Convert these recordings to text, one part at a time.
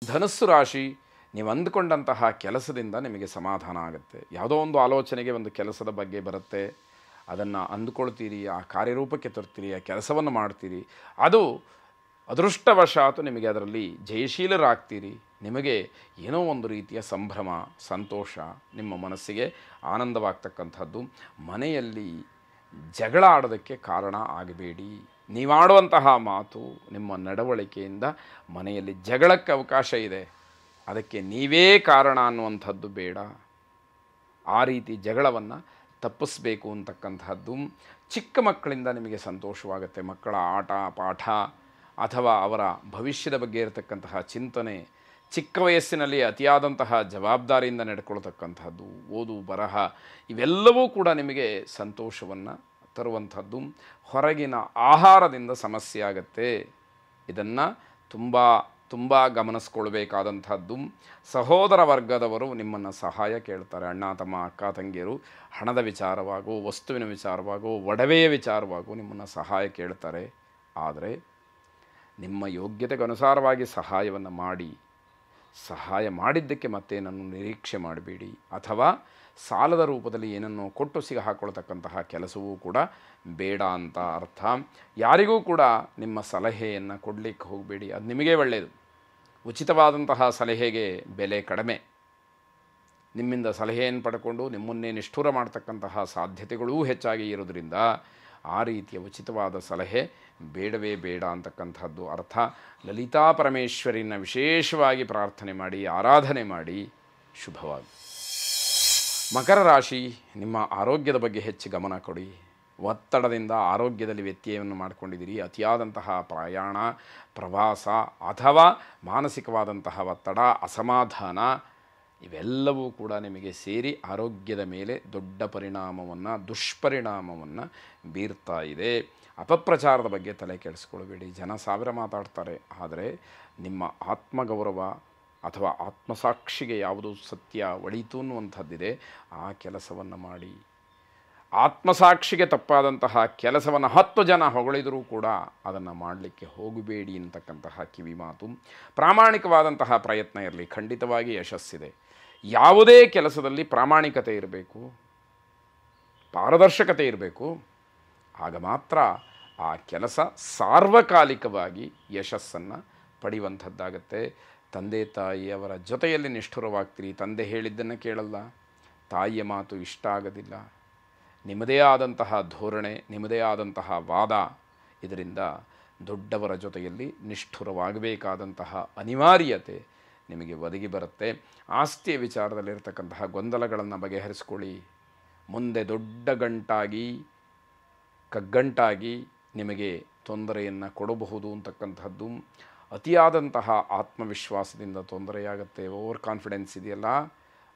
ಧನಸ್ಸು ರಾಶಿ, ನೀವು ಅಂದುಕೊಂಡಂತಹ ಕೆಲಸದಿಂದ ನಿಮಗೆ ಸಮಾಧಾನ ಆಗುತ್ತೆ. ಯಾವುದೋ ಒಂದು ಆಲೋಚನೆಗೆ ಒಂದು ಕೆಲಸದ ಬಗ್ಗೆ ಬರುತ್ತೆ, ಅದನ್ನು ಅಂದುಕೊಳ್ತೀರಿ, ಆ ಕಾರ್ಯರೂಪಕ್ಕೆ ತರ್ತೀರಿ, ಆ ಕೆಲಸವನ್ನು ಮಾಡ್ತೀರಿ, ಅದು ಅದೃಷ್ಟವಶಾತು ನಿಮಗೆ ಅದರಲ್ಲಿ ಜಯಶೀಲರಾಗ್ತೀರಿ. ನಿಮಗೆ ಏನೋ ಒಂದು ರೀತಿಯ ಸಂಭ್ರಮ, ಸಂತೋಷ, ನಿಮ್ಮ ಮನಸ್ಸಿಗೆ ಆನಂದವಾಗ್ತಕ್ಕಂಥದ್ದು. ಮನೆಯಲ್ಲಿ ಜಗಳ ಆಡೋದಕ್ಕೆ ಕಾರಣ ಆಗಬೇಡಿ. ನೀವಾಡುವಂತಹ ಮಾತು, ನಿಮ್ಮ ನಡವಳಿಕೆಯಿಂದ ಮನೆಯಲ್ಲಿ ಜಗಳಕ್ಕೆ ಅವಕಾಶ ಇದೆ, ಅದಕ್ಕೆ ನೀವೇ ಕಾರಣ ಅನ್ನುವಂಥದ್ದು ಬೇಡ. ಆ ರೀತಿ ಜಗಳವನ್ನು ತಪ್ಪಿಸಬೇಕು ಅಂತಕ್ಕಂಥದ್ದು. ಚಿಕ್ಕ ಮಕ್ಕಳಿಂದ ನಿಮಗೆ ಸಂತೋಷವಾಗುತ್ತೆ. ಮಕ್ಕಳ ಆಟ ಪಾಠ ಅಥವಾ ಅವರ ಭವಿಷ್ಯದ ಬಗ್ಗೆ ಇರತಕ್ಕಂತಹ ಚಿಂತನೆ, ಚಿಕ್ಕ ವಯಸ್ಸಿನಲ್ಲಿ ಅತಿಯಾದಂತಹ ಜವಾಬ್ದಾರಿಯಿಂದ ನಡ್ಕೊಳ್ತಕ್ಕಂಥದ್ದು, ಓದು ಬರಹ, ಇವೆಲ್ಲವೂ ಕೂಡ ನಿಮಗೆ ಸಂತೋಷವನ್ನು ತರುವಂಥದ್ದು. ಹೊರಗಿನ ಆಹಾರದಿಂದ ಸಮಸ್ಯೆ ಆಗುತ್ತೆ, ಇದನ್ನು ತುಂಬ ಗಮನಿಸ್ಕೊಳ್ಬೇಕಾದಂಥದ್ದು. ಸಹೋದರ ವರ್ಗದವರು ನಿಮ್ಮನ್ನು ಸಹಾಯ ಕೇಳ್ತಾರೆ. ಅಣ್ಣ ತಮ್ಮ, ಅಕ್ಕ ತಂಗಿಯರು ಹಣದ ವಿಚಾರವಾಗೋ, ವಸ್ತುವಿನ ವಿಚಾರವಾಗೋ, ಒಡವೆಯ ವಿಚಾರವಾಗೋ ನಿಮ್ಮನ್ನು ಸಹಾಯ ಕೇಳ್ತಾರೆ. ಆದರೆ ನಿಮ್ಮ ಯೋಗ್ಯತೆಗನುಸಾರವಾಗಿ ಸಹಾಯವನ್ನು ಮಾಡಿ, ಸಹಾಯ ಮಾಡಿದ್ದಕ್ಕೆ ಮತ್ತೇನನ್ನು ನಿರೀಕ್ಷೆ ಮಾಡಬೇಡಿ. ಅಥವಾ ಸಾಲದ ರೂಪದಲ್ಲಿ ಏನನ್ನೋ ಕೊಟ್ಟು ಸಿಗಹಾಕೊಳ್ತಕ್ಕಂತಹ ಕೆಲಸವೂ ಕೂಡ ಬೇಡ ಅಂತ ಅರ್ಥ. ಯಾರಿಗೂ ಕೂಡ ನಿಮ್ಮ ಸಲಹೆಯನ್ನು ಕೊಡಲಿಕ್ಕೆ ಹೋಗಬೇಡಿ, ಅದು ನಿಮಗೇ ಒಳ್ಳೆಯದು. ಉಚಿತವಾದಂತಹ ಸಲಹೆಗೆ ಬೆಲೆ ಕಡಿಮೆ. ನಿಮ್ಮಿಂದ ಸಲಹೆಯನ್ನು ಪಡ್ಕೊಂಡು ನಿಮ್ಮನ್ನೇ ನಿಷ್ಠುರ ಮಾಡ್ತಕ್ಕಂತಹ ಸಾಧ್ಯತೆಗಳೂ ಹೆಚ್ಚಾಗಿ ಇರೋದರಿಂದ ಆ ರೀತಿಯ ಉಚಿತವಾದ ಸಲಹೆ ಬೇಡವೇ ಬೇಡ ಅಂತಕ್ಕಂಥದ್ದು ಅರ್ಥ. ಲಲಿತಾ ಪರಮೇಶ್ವರಿನ ವಿಶೇಷವಾಗಿ ಪ್ರಾರ್ಥನೆ ಮಾಡಿ, ಆರಾಧನೆ ಮಾಡಿ. ಶುಭವಾಗಿ. ಮಕರ ರಾಶಿ, ನಿಮ್ಮ ಆರೋಗ್ಯದ ಬಗ್ಗೆ ಹೆಚ್ಚು ಗಮನ ಕೊಡಿ. ಒತ್ತಡದಿಂದ ಆರೋಗ್ಯದಲ್ಲಿ ವ್ಯತ್ಯಯವನ್ನು ಮಾಡಿಕೊಂಡಿದ್ದೀರಿ. ಅತಿಯಾದಂತಹ ಪ್ರಯಾಣ, ಪ್ರವಾಸ ಅಥವಾ ಮಾನಸಿಕವಾದಂತಹ ಒತ್ತಡ, ಅಸಮಾಧಾನ ಇವೆಲ್ಲವೂ ಕೂಡ ನಿಮಗೆ ಸೇರಿ ಆರೋಗ್ಯದ ಮೇಲೆ ದೊಡ್ಡ ಪರಿಣಾಮವನ್ನು, ದುಷ್ಪರಿಣಾಮವನ್ನು ಬೀರ್ತಾ ಇದೆ. ಅಪಪ್ರಚಾರದ ಬಗ್ಗೆ ತಲೆ ಕೆಡಿಸ್ಕೊಳ್ಬೇಡಿ. ಜನ ಸಾವಿರ ಮಾತಾಡ್ತಾರೆ, ಆದರೆ ನಿಮ್ಮ ಆತ್ಮಗೌರವ ಅಥವಾ ಆತ್ಮಸಾಕ್ಷಿಗೆ ಯಾವುದು ಸತ್ಯ ಒಳಿತು ಅನ್ನುವಂಥದ್ದಿದೆ, ಆ ಕೆಲಸವನ್ನು ಮಾಡಿ. ಆತ್ಮಸಾಕ್ಷಿಗೆ ತಪ್ಪಾದಂತಹ ಕೆಲಸವನ್ನು 10 ಜನ ಹೊಗಳಿದರೂ ಕೂಡ ಅದನ್ನು ಮಾಡಲಿಕ್ಕೆ ಹೋಗಬೇಡಿ ಅಂತಕ್ಕಂತಹ ಕಿವಿ ಮಾತು. ಪ್ರಾಮಾಣಿಕವಾದಂತಹ ಪ್ರಯತ್ನ ಇರಲಿ, ಖಂಡಿತವಾಗಿ ಯಶಸ್ಸಿದೆ. ಯಾವುದೇ ಕೆಲಸದಲ್ಲಿ ಪ್ರಾಮಾಣಿಕತೆ ಇರಬೇಕು, ಪಾರದರ್ಶಕತೆ ಇರಬೇಕು. ಆಗ ಮಾತ್ರ ಆ ಕೆಲಸ ಸಾರ್ವಕಾಲಿಕವಾಗಿ ಯಶಸ್ಸನ್ನು ಪಡೆಯುವಂಥದ್ದಾಗತ್ತೆ. ತಂದೆ ತಾಯಿಯವರ ಜೊತೆಯಲ್ಲಿ ನಿಷ್ಠುರವಾಗ್ತೀರಿ. ತಂದೆ ಹೇಳಿದ್ದನ್ನು ಕೇಳಲ್ಲ, ತಾಯಿಯ ಮಾತು ಇಷ್ಟ ಆಗೋದಿಲ್ಲ. ನಿಮ್ಮದೇ ಆದಂತಹ ಧೋರಣೆ, ನಿಮ್ಮದೇ ಆದಂತಹ ವಾದ, ಇದರಿಂದ ದೊಡ್ಡವರ ಜೊತೆಯಲ್ಲಿ ನಿಷ್ಠುರವಾಗಬೇಕಾದಂತಹ ಅನಿವಾರ್ಯತೆ ನಿಮಗೆ ಒದಗಿ ಬರುತ್ತೆ. ಆಸ್ತಿಯ ವಿಚಾರದಲ್ಲಿರ್ತಕ್ಕಂತಹ ಗೊಂದಲಗಳನ್ನು ಬಗೆಹರಿಸ್ಕೊಳ್ಳಿ. ಮುಂದೆ ದೊಡ್ಡ ಗಂಟಾಗಿ ಕಗ್ಗಂಟಾಗಿ ನಿಮಗೆ ತೊಂದರೆಯನ್ನು ಕೊಡಬಹುದು ಅಂತಕ್ಕಂಥದ್ದು. ಅತಿಯಾದಂತಹ ಆತ್ಮವಿಶ್ವಾಸದಿಂದ ತೊಂದರೆಯಾಗುತ್ತೆ. ಓವರ್ ಕಾನ್ಫಿಡೆನ್ಸ್ ಇದೆಯಲ್ಲ,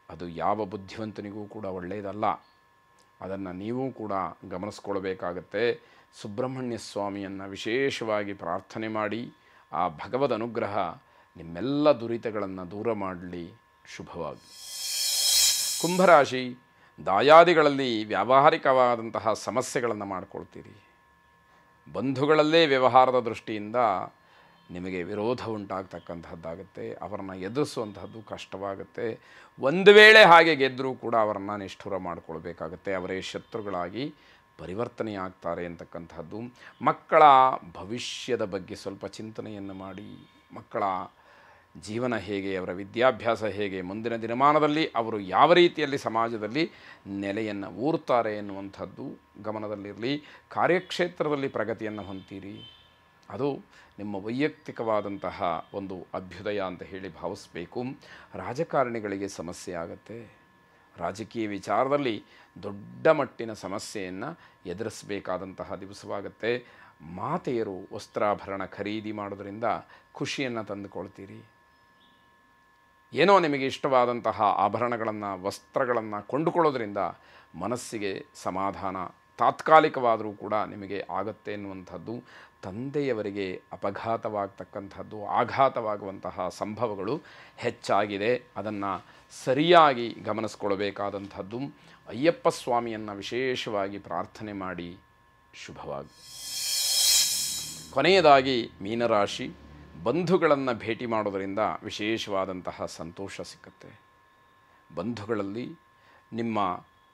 ಅದು ಯಾವ ಬುದ್ಧಿವಂತನಿಗೂ ಕೂಡ ಒಳ್ಳೆಯದಲ್ಲ. ಅದನ್ನು ನೀವು ಕೂಡ ಗಮನಿಸ್ಕೊಳ್ಬೇಕಾಗತ್ತೆ. ಸುಬ್ರಹ್ಮಣ್ಯ ಸ್ವಾಮಿಯನ್ನು ವಿಶೇಷವಾಗಿ ಪ್ರಾರ್ಥನೆ ಮಾಡಿ, ಆ ಭಗವದ್ ಅನುಗ್ರಹ ನಿಮ್ಮೆಲ್ಲ ದುರಿತಗಳನ್ನು ದೂರ ಮಾಡಲಿ. ಶುಭವಾಗಿ. ಕುಂಭರಾಶಿ, ದಾಯಾದಿಗಳಲ್ಲಿ ವ್ಯಾವಹಾರಿಕವಾದಂತಹ ಸಮಸ್ಯೆಗಳನ್ನು ಮಾಡಿಕೊಳ್ತೀರಿ. ಬಂಧುಗಳಲ್ಲೇ ವ್ಯವಹಾರದ ದೃಷ್ಟಿಯಿಂದ ನಿಮಗೆ ವಿರೋಧ ಉಂಟಾಗ್ತಕ್ಕಂಥದ್ದಾಗುತ್ತೆ. ಅವರನ್ನು ಎದುರಿಸುವಂತಹದ್ದು ಕಷ್ಟವಾಗುತ್ತೆ. ಒಂದು ವೇಳೆ ಹಾಗೆ ಗೆದ್ದರೂ ಕೂಡ ಅವರನ್ನು ನಿಷ್ಠುರ ಮಾಡಿಕೊಳ್ಬೇಕಾಗತ್ತೆ. ಅವರೇ ಶತ್ರುಗಳಾಗಿ ಪರಿವರ್ತನೆಯಾಗ್ತಾರೆ ಅಂತಕ್ಕಂಥದ್ದು. ಮಕ್ಕಳ ಭವಿಷ್ಯದ ಬಗ್ಗೆ ಸ್ವಲ್ಪ ಚಿಂತನೆಯನ್ನು ಮಾಡಿ. ಮಕ್ಕಳ ಜೀವನ ಹೇಗೆ, ಅವರ ವಿದ್ಯಾಭ್ಯಾಸ ಹೇಗೆ, ಮುಂದಿನ ದಿನಮಾನದಲ್ಲಿ ಅವರು ಯಾವ ರೀತಿಯಲ್ಲಿ ಸಮಾಜದಲ್ಲಿ ನೆಲೆಯನ್ನು ಊರ್ತಾರೆ ಎನ್ನುವಂಥದ್ದು ಗಮನದಲ್ಲಿರಲಿ. ಕಾರ್ಯಕ್ಷೇತ್ರದಲ್ಲಿ ಪ್ರಗತಿಯನ್ನು ಹೊಂತೀರಿ. ಅದು ನಿಮ್ಮ ವೈಯಕ್ತಿಕವಾದಂತಹ ಒಂದು ಅಭ್ಯುದಯ ಅಂತ ಹೇಳಿ ಭಾವಿಸಬೇಕು. ರಾಜಕಾರಣಿಗಳಿಗೆ ಸಮಸ್ಯೆ ಆಗುತ್ತೆ. ರಾಜಕೀಯ ವಿಚಾರದಲ್ಲಿ ದೊಡ್ಡ ಮಟ್ಟಿನ ಸಮಸ್ಯೆಯನ್ನು ಎದುರಿಸಬೇಕಾದಂತಹ ದಿವಸವಾಗುತ್ತೆ. ಮಾತೆಯರು ವಸ್ತ್ರಾಭರಣ ಖರೀದಿ ಮಾಡೋದರಿಂದ ಖುಷಿಯನ್ನು ತಂದುಕೊಳ್ತೀರಿ. ಏನೋ ನಿಮಗೆ ಇಷ್ಟವಾದಂತಹ ಆಭರಣಗಳನ್ನು, ವಸ್ತ್ರಗಳನ್ನು ಕೊಂಡುಕೊಳ್ಳೋದ್ರಿಂದ ಮನಸ್ಸಿಗೆ ಸಮಾಧಾನ ತಾತ್ಕಾಲಿಕವಾದರೂ ಕೂಡ ನಿಮಗೆ ಆಗುತ್ತೆ ಎನ್ನುವಂಥದ್ದು. ತಂದೆಯವರಿಗೆ ಅಪಘಾತವಾಗ್ತಕ್ಕಂಥದ್ದು, ಆಘಾತವಾಗುವಂತಹ ಸಂಭವಗಳು ಹೆಚ್ಚಾಗಿದೆ. ಅದನ್ನು ಸರಿಯಾಗಿ ಗಮನಿಸ್ಕೊಳ್ಬೇಕಾದಂಥದ್ದು. ಅಯ್ಯಪ್ಪ ಸ್ವಾಮಿಯನ್ನು ವಿಶೇಷವಾಗಿ ಪ್ರಾರ್ಥನೆ ಮಾಡಿ. ಶುಭವಾಗಿ. ಕೊನೆಯದಾಗಿ ಮೀನರಾಶಿ, ಬಂಧುಗಳನ್ನು ಭೇಟಿ ಮಾಡೋದರಿಂದ ವಿಶೇಷವಾದಂತಹ ಸಂತೋಷ ಸಿಕ್ಕತ್ತೆ. ಬಂಧುಗಳಲ್ಲಿ ನಿಮ್ಮ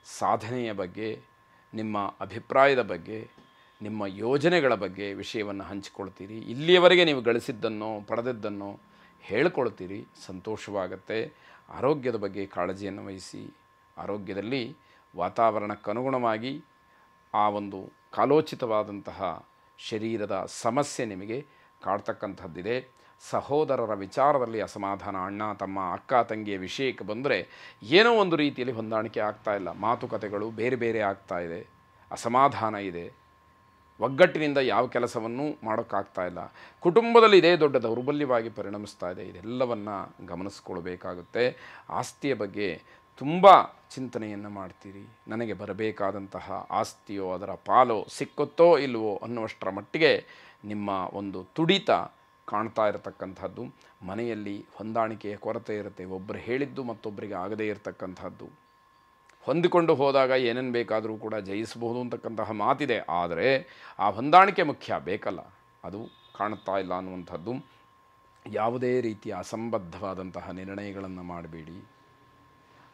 ಸಾಧನೆಯ ಬಗ್ಗೆ, ನಿಮ್ಮ ಅಭಿಪ್ರಾಯದ ಬಗ್ಗೆ, ನಿಮ್ಮ ಯೋಜನೆಗಳ ಬಗ್ಗೆ ವಿಷಯವನ್ನು ಹಂಚಿಕೊಳ್ತೀರಿ. ಇಲ್ಲಿಯವರೆಗೆ ನೀವು ಗಳಿಸಿದ್ದನ್ನು ಪಡೆದದ್ದನ್ನು ಹೇಳ್ಕೊಳ್ತೀರಿ, ಸಂತೋಷವಾಗತ್ತೆ. ಆರೋಗ್ಯದ ಬಗ್ಗೆ ಕಾಳಜಿಯನ್ನು ವಹಿಸಿ. ಆರೋಗ್ಯದಲ್ಲಿ ವಾತಾವರಣಕ್ಕನುಗುಣವಾಗಿ ಆ ಒಂದು ಕಾಲೋಚಿತವಾದಂತಹ ಶರೀರದ ಸಮಸ್ಯೆ ನಿಮಗೆ ಕಾಡ್ತಕ್ಕಂಥದ್ದಿದೆ. ಸಹೋದರರ ವಿಚಾರದಲ್ಲಿ ಅಸಮಾಧಾನ, ಅಣ್ಣ ತಮ್ಮ ಅಕ್ಕ ತಂಗಿಯ ವಿಷಯಕ್ಕೆ ಬಂದರೆ ಏನೋ ಒಂದು ರೀತಿಯಲ್ಲಿ ಹೊಂದಾಣಿಕೆ ಆಗ್ತಾಯಿಲ್ಲ, ಮಾತುಕತೆಗಳು ಬೇರೆ ಬೇರೆ ಆಗ್ತಾ ಇದೆ, ಅಸಮಾಧಾನ ಇದೆ, ಒಗ್ಗಟ್ಟಿನಿಂದ ಯಾವ ಕೆಲಸವನ್ನೂ ಮಾಡೋಕ್ಕಾಗ್ತಾ ಇಲ್ಲ, ಕುಟುಂಬದಲ್ಲಿ ಇದೇ ದೊಡ್ಡ ದೌರ್ಬಲ್ಯವಾಗಿ ಪರಿಣಮಿಸ್ತಾ ಇದೆ. ಇದೆಲ್ಲವನ್ನು ಗಮನಿಸ್ಕೊಳ್ಬೇಕಾಗುತ್ತೆ. ಆಸ್ತಿಯ ಬಗ್ಗೆ ತುಂಬ ಚಿಂತನೆಯನ್ನು ಮಾಡ್ತೀರಿ. ನನಗೆ ಬರಬೇಕಾದಂತಹ ಆಸ್ತಿಯೋ ಅದರ ಪಾಲೋ ಸಿಕ್ಕುತ್ತೋ ಇಲ್ವೋ ಅನ್ನುವಷ್ಟರ ಮಟ್ಟಿಗೆ ನಿಮ್ಮ ಒಂದು ತುಡಿತ ಕಾಣ್ತಾ ಇರತಕ್ಕಂಥದ್ದು. ಮನೆಯಲ್ಲಿ ಹೊಂದಾಣಿಕೆಯ ಕೊರತೆ ಇರುತ್ತೆ. ಒಬ್ಬರು ಹೇಳಿದ್ದು ಮತ್ತೊಬ್ಬರಿಗೆ ಆಗದೇ ಇರತಕ್ಕಂಥದ್ದು. ಹೊಂದಿಕೊಂಡು ಹೋದಾಗ ಏನೇನು ಬೇಕಾದರೂ ಕೂಡ ಜಯಿಸಬಹುದು ಅಂತಕ್ಕಂತಹ ಮಾತಿದೆ. ಆದರೆ ಆ ಹೊಂದಾಣಿಕೆ ಮುಖ್ಯ, ಬೇಕಲ್ಲ, ಅದು ಕಾಣುತ್ತಾ ಇಲ್ಲ ಅನ್ನುವಂಥದ್ದು. ಯಾವುದೇ ರೀತಿಯ ಅಸಂಬದ್ಧವಾದಂತಹ ನಿರ್ಣಯಗಳನ್ನು ಮಾಡಬೇಡಿ.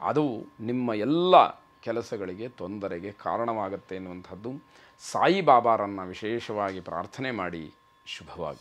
ಅದು ನಿಮ್ಮ ಎಲ್ಲ ಕೆಲಸಗಳಿಗೆ ತೊಂದರೆಗೆ ಕಾರಣವಾಗುತ್ತೆ ಎನ್ನುವಂಥದ್ದು. ಸಾಯಿಬಾಬಾರನ್ನು ವಿಶೇಷವಾಗಿ ಪ್ರಾರ್ಥನೆ ಮಾಡಿ. ಶುಭವಾಗಿ.